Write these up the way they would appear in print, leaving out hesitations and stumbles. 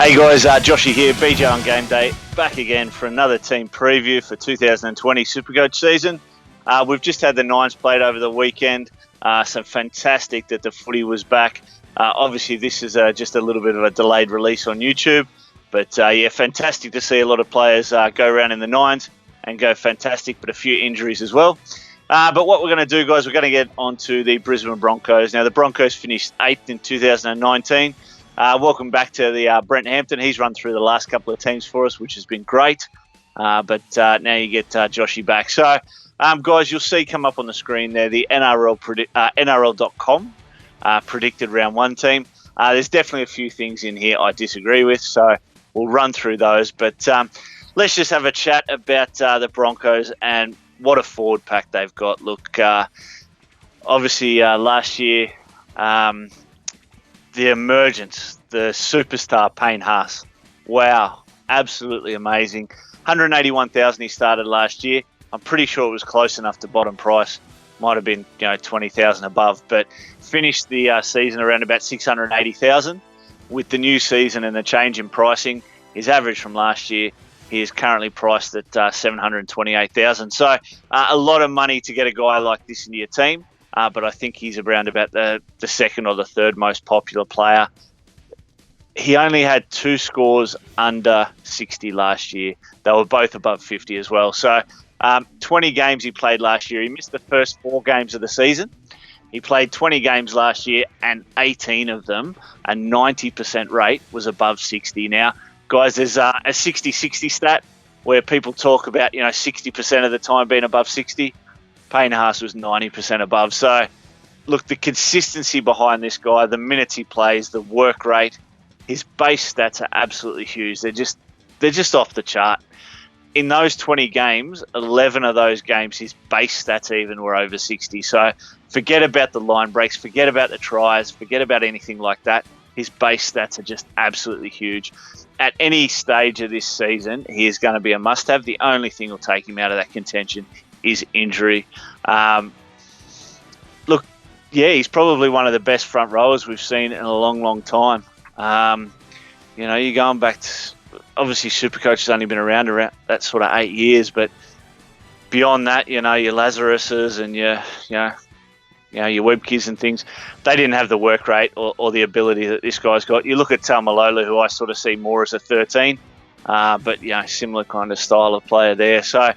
Hey guys, Joshy here, BJ on GameDay, back again for another team preview for 2020 Supercoach season. We've just had the Nines played over the weekend, so fantastic that the footy was back. Obviously this is just a little bit of a delayed release on YouTube, but yeah, fantastic to see a lot of players go around in the Nines and go fantastic, but a few injuries as well. But what we're going to do, guys, we're going to get onto the Brisbane Broncos. Now, the Broncos finished 8th in 2019. Welcome back to the Brent Hampton. He's run through the last couple of teams for us, which has been great. But now you get Joshy back. So, guys, you'll see come up on the screen there the NRL.com predicted round one team. There's definitely a few things in here I disagree with, so we'll run through those. But let's just have a chat about the Broncos and what a forward pack they've got. Look, obviously last year, the emergence, the superstar Payne Haas. Wow, absolutely amazing. 181,000 he started last year. I'm pretty sure it was close enough to bottom price. Might have been 20,000 above, but finished the season around about 680,000. With the new season and the change in pricing, his average from last year, he is currently priced at 728,000. So a lot of money to get a guy like this into your team. But I think he's around about the second or the third most popular player. He only had 2 scores under 60 last year. They were both above 50 as well. So 20 games he played last year. He missed the first 4 games of the season. He played 20 games last year, and 18 of them, a 90% rate, was above 60. Now, guys, there's a 60-60 stat where people talk about 60% of the time being above 60. Payne Haas was 90% above. So, look, the consistency behind this guy, the minutes he plays, the work rate, his base stats are absolutely huge. They're just off the chart. In those 20 games, 11 of those games, his base stats even were over 60. So, forget about the line breaks, forget about the tries, forget about anything like that. His base stats are just absolutely huge. At any stage of this season, he is going to be a must-have. The only thing will take him out of that contention is injury. Look, yeah, he's probably one of the best front rowers we've seen in a long, long time. You're going back to, obviously Supercoach has only been around that sort of 8 years, but beyond that, your Lazaruses and your Webkes and things, they didn't have the work rate or the ability that this guy's got. You look at Taumalolo, who I sort of see more as a 13. But similar kind of style of player there. So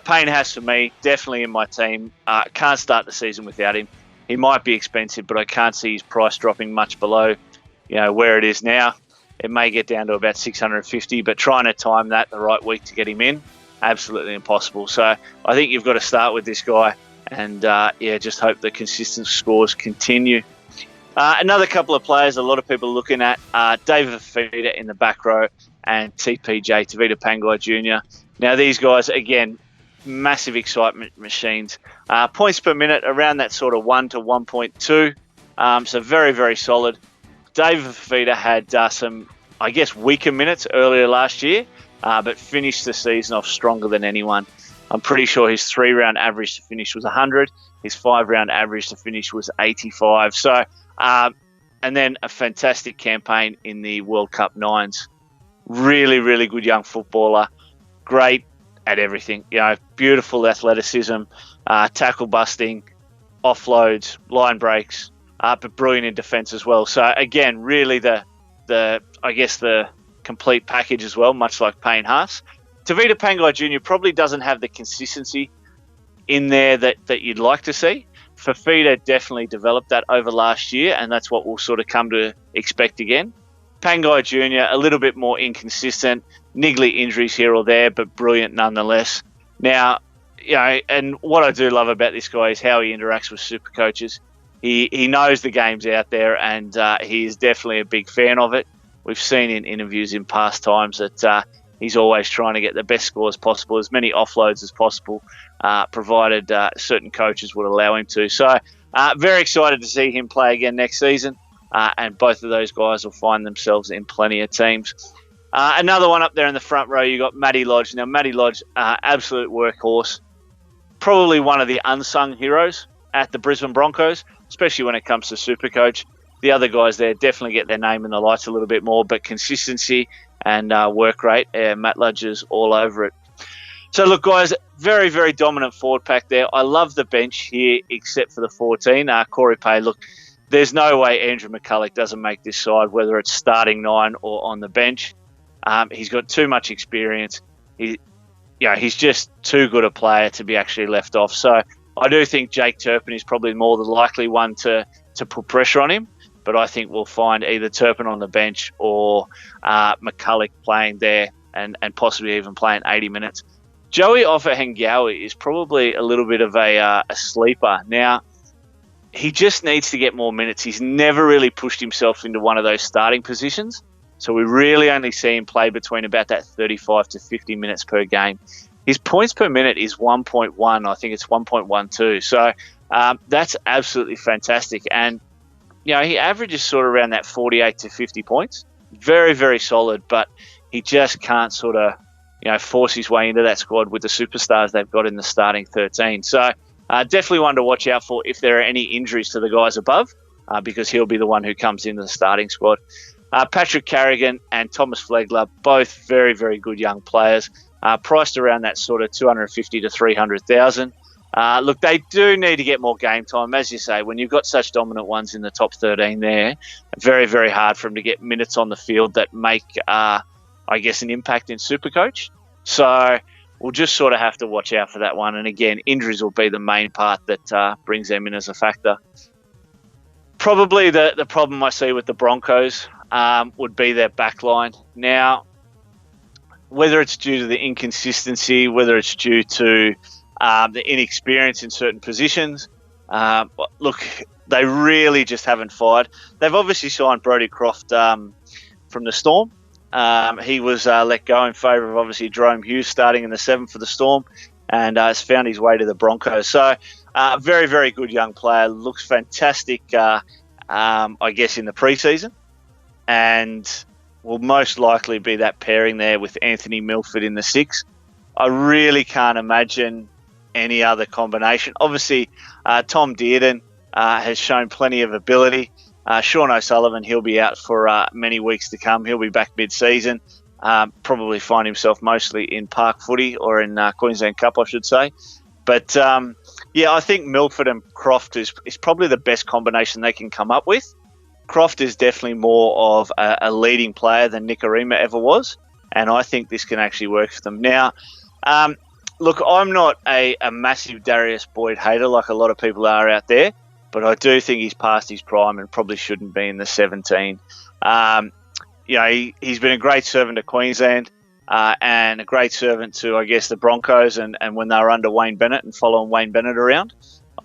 Payne Haas for me, definitely in my team. Can't start the season without him. He might be expensive, but I can't see his price dropping much below, where it is now. It may get down to about 650, but trying to time that the right week to get him in, absolutely impossible. So I think you've got to start with this guy, and just hope the consistent scores continue. Another couple of players a lot of people are looking at, David Fifita in the back row and TPJ, Tavita Pangai Jr. Now, these guys, again, massive excitement machines. Points per minute around that sort of 1 to 1.2, so very, very solid. David Fifita had some, weaker minutes earlier last year, but finished the season off stronger than anyone. I'm pretty sure his 3-round average to finish was 100. His 5-round average to finish was 85. So, and then a fantastic campaign in the World Cup Nines. Really, really good young footballer. Great at everything. Beautiful athleticism, tackle busting, offloads, line breaks, but brilliant in defence as well. So again, really the complete package as well, much like Payne Haas. Tavita Pangai Jr. probably doesn't have the consistency in there that you'd like to see. Fifita definitely developed that over last year, and that's what we'll sort of come to expect again. Pangai Jr., a little bit more inconsistent, niggly injuries here or there, but brilliant nonetheless. Now, and what I do love about this guy is how he interacts with super coaches. He knows the game's out there, and he is definitely a big fan of it. We've seen in interviews in past times that he's always trying to get the best scores possible, as many offloads as possible, provided certain coaches would allow him to. So very excited to see him play again next season. And both of those guys will find themselves in plenty of teams. Another one up there in the front row, you got Matty Lodge. Now, Matty Lodge, absolute workhorse. Probably one of the unsung heroes at the Brisbane Broncos, especially when it comes to Supercoach. the other guys there definitely get their name in the lights a little bit more, but consistency and work rate, Matt Ludge is all over it. So, look, guys, very, very dominant forward pack there. I love the bench here, except for the 14. Corey Pay, look, there's no way Andrew McCulloch doesn't make this side, whether it's starting 9 or on the bench. He's got too much experience. He's just too good a player to be actually left off. So I do think Jake Turpin is probably more the likely one to put pressure on him. But I think we'll find either Turpin on the bench or McCulloch playing there and possibly even playing 80 minutes. Joey Ofahengaue is probably a little bit of a sleeper. Now, he just needs to get more minutes. He's never really pushed himself into one of those starting positions. So we really only see him play between about that 35 to 50 minutes per game. His points per minute is 1.1. I think it's 1.12. So that's absolutely fantastic. And, he averages sort of around that 48 to 50 points. Very, very solid, but he just can't sort of, force his way into that squad with the superstars they've got in the starting 13. So definitely one to watch out for if there are any injuries to the guys above, because he'll be the one who comes into the starting squad. Patrick Carrigan and Thomas Flegler, both very, very good young players, priced around that sort of 250 to 300,000. Look, they do need to get more game time. As you say, when you've got such dominant ones in the top 13 there, very, very hard for them to get minutes on the field that make, an impact in Supercoach. So we'll just sort of have to watch out for that one. And again, injuries will be the main part that brings them in as a factor. Probably the problem I see with the Broncos would be their backline. Now, whether it's due to the inconsistency, whether it's due to the inexperience in certain positions, look, they really just haven't fired. They've obviously signed Brodie Croft from the Storm. He was let go in favour of obviously Jerome Hughes starting in the 7 for the Storm, and has found his way to the Broncos. So very, very good young player. Looks fantastic, in the preseason, and will most likely be that pairing there with Anthony Milford in the 6. I really can't imagine any other combination. Obviously, Tom Dearden has shown plenty of ability. Sean O'Sullivan, he'll be out for many weeks to come. He'll be back mid-season. Probably find himself mostly in park footy or in Queensland Cup, I should say. But, I think Milford and Croft is probably the best combination they can come up with. Croft is definitely more of a leading player than Nikorima ever was, and I think this can actually work for them. Now, look, I'm not a massive Darius Boyd hater like a lot of people are out there, but I do think he's past his prime and probably shouldn't be in the 17. He's been a great servant to Queensland and a great servant to, the Broncos and when they were under Wayne Bennett and following Wayne Bennett around.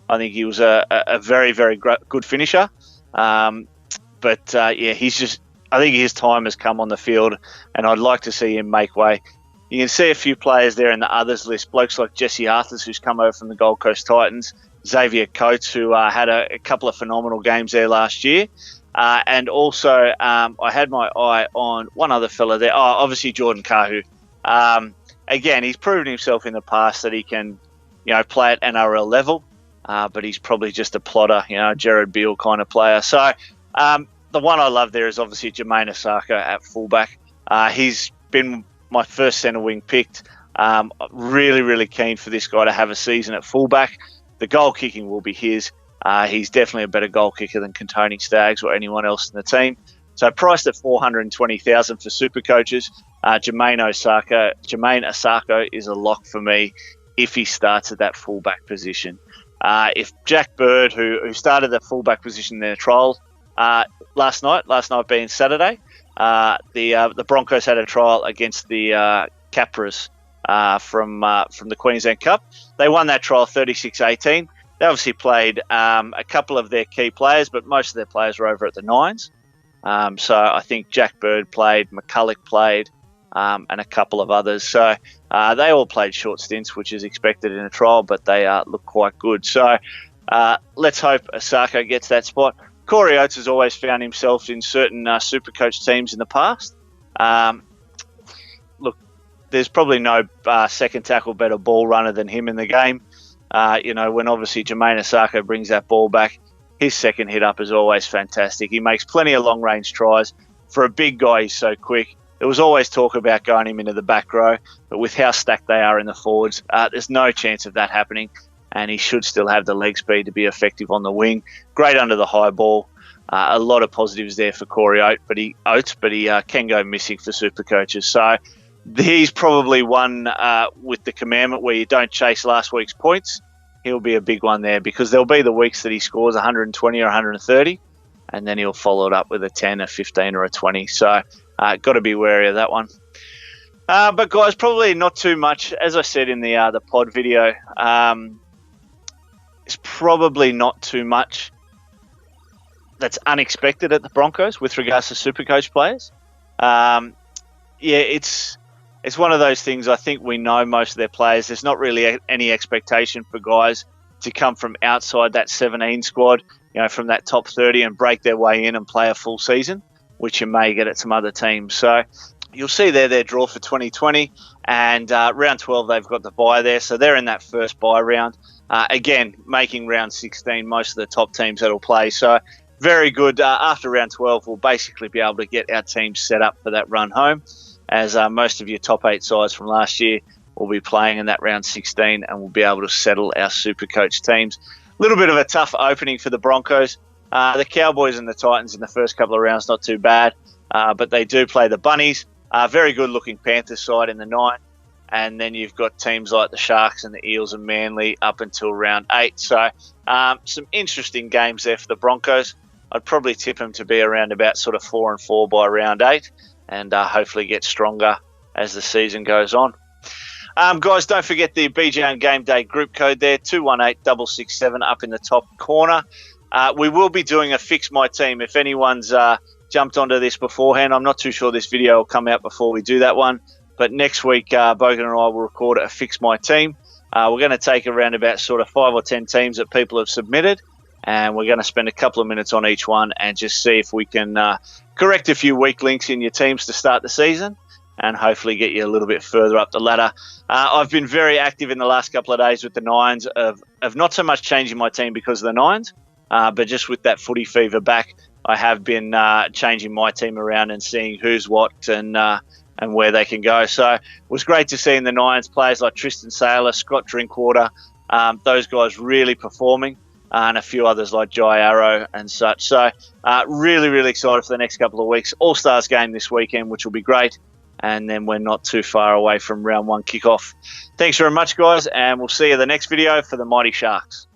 I think he was a very, very good finisher. I think his time has come on the field, and I'd like to see him make way. You can see a few players there in the others list, blokes like Jesse Arthurs, who's come over from the Gold Coast Titans, Xavier Coates, who had a couple of phenomenal games there last year. And also, I had my eye on one other fella there. Obviously, Jordan Kahu. Again, he's proven himself in the past that he can, play at NRL level, but he's probably just a plotter, Jared Beale kind of player. So the one I love there is obviously Jermaine Osaka at fullback. He's been my first centre wing picked. Really, really keen for this guy to have a season at fullback. The goal kicking will be his. He's definitely a better goal kicker than Contoni Staggs or anyone else in the team. So priced at $420,000 for super coaches. Jermaine Osako is a lock for me if he starts at that fullback position. If Jack Bird, who started the fullback position in their trial last night being Saturday, the Broncos had a trial against the Capras from the Queensland Cup. They won that trial 36-18. They obviously played a couple of their key players, but most of their players were over at the Nines. So I think Jack Bird played, McCulloch played, and a couple of others. So they all played short stints, which is expected in a trial, but they look quite good. So let's hope Osako gets that spot. Corey Oates has always found himself in certain Supercoach teams in the past. Look, there's probably no second tackle better ball runner than him in the game. When obviously Jermaine Osako brings that ball back, his second hit up is always fantastic. He makes plenty of long-range tries. For a big guy, he's so quick. There was always talk about going him into the back row, but with how stacked they are in the forwards, there's no chance of that happening, and he should still have the leg speed to be effective on the wing. Great under the high ball. A lot of positives there for Corey Oates, but he can go missing for Supercoaches. So he's probably one with the commandment where you don't chase last week's points. He'll be a big one there because there'll be the weeks that he scores 120 or 130, and then he'll follow it up with a 10, a 15, or a 20. So got to be wary of that one. But guys, probably not too much. As I said in the pod video, it's probably not too much that's unexpected at the Broncos with regards to Supercoach players. It's one of those things. I think we know most of their players. There's not really any expectation for guys to come from outside that 17 squad, from that top 30 and break their way in and play a full season, which you may get at some other teams. So you'll see there their draw for 2020, and round 12 they've got the bye there, so they're in that first bye round. Again, making round 16 most of the top teams that'll play. So very good. After round 12, we'll basically be able to get our teams set up for that run home, as most of your top 8 sides from last year will be playing in that round 16, and we'll be able to settle our Supercoach teams. A little bit of a tough opening for the Broncos. The Cowboys and the Titans in the first couple of rounds, not too bad, but they do play the Bunnies. Very good-looking Panthers side in the 9, and then you've got teams like the Sharks and the Eels and Manly up until round 8. So some interesting games there for the Broncos. I'd probably tip them to be around about sort of 4-4 by round 8, and hopefully get stronger as the season goes on. Guys, don't forget the BJ on Game Day group code there, 218667 up in the top corner. We will be doing a Fix My Team. If anyone's jumped onto this beforehand, I'm not too sure this video will come out before we do that one, but next week Bogan and I will record a Fix My Team. We're going to take around about sort of 5 or 10 teams that people have submitted, and we're going to spend a couple of minutes on each one and just see if we can correct a few weak links in your teams to start the season and hopefully get you a little bit further up the ladder. I've been very active in the last couple of days with the Nines of not so much changing my team because of the Nines, but just with that footy fever back, I have been changing my team around and seeing who's what and where they can go. So it was great to see in the Nines players like Tristan Saylor, Scott Drinkwater, those guys really performing, and a few others like Jai Arrow and such. So really, really excited for the next couple of weeks. All-Stars game this weekend, which will be great. And then we're not too far away from round 1 kickoff. Thanks very much, guys, and we'll see you in the next video for the Mighty Sharks.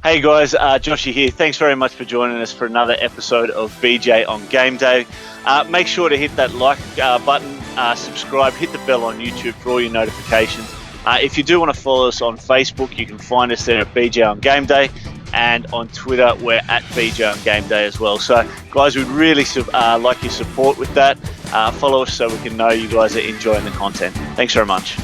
Hey guys, Joshy here. Thanks very much for joining us for another episode of BJ on Game Day. Make sure to hit that like button, subscribe, hit the bell on YouTube for all your notifications. If you do want to follow us on Facebook, you can find us there at BJ on Game Day, and on Twitter we're at BJ on Game Day as well. So guys, we'd really like your support with that. Follow us so we can know you guys are enjoying the content. Thanks very much.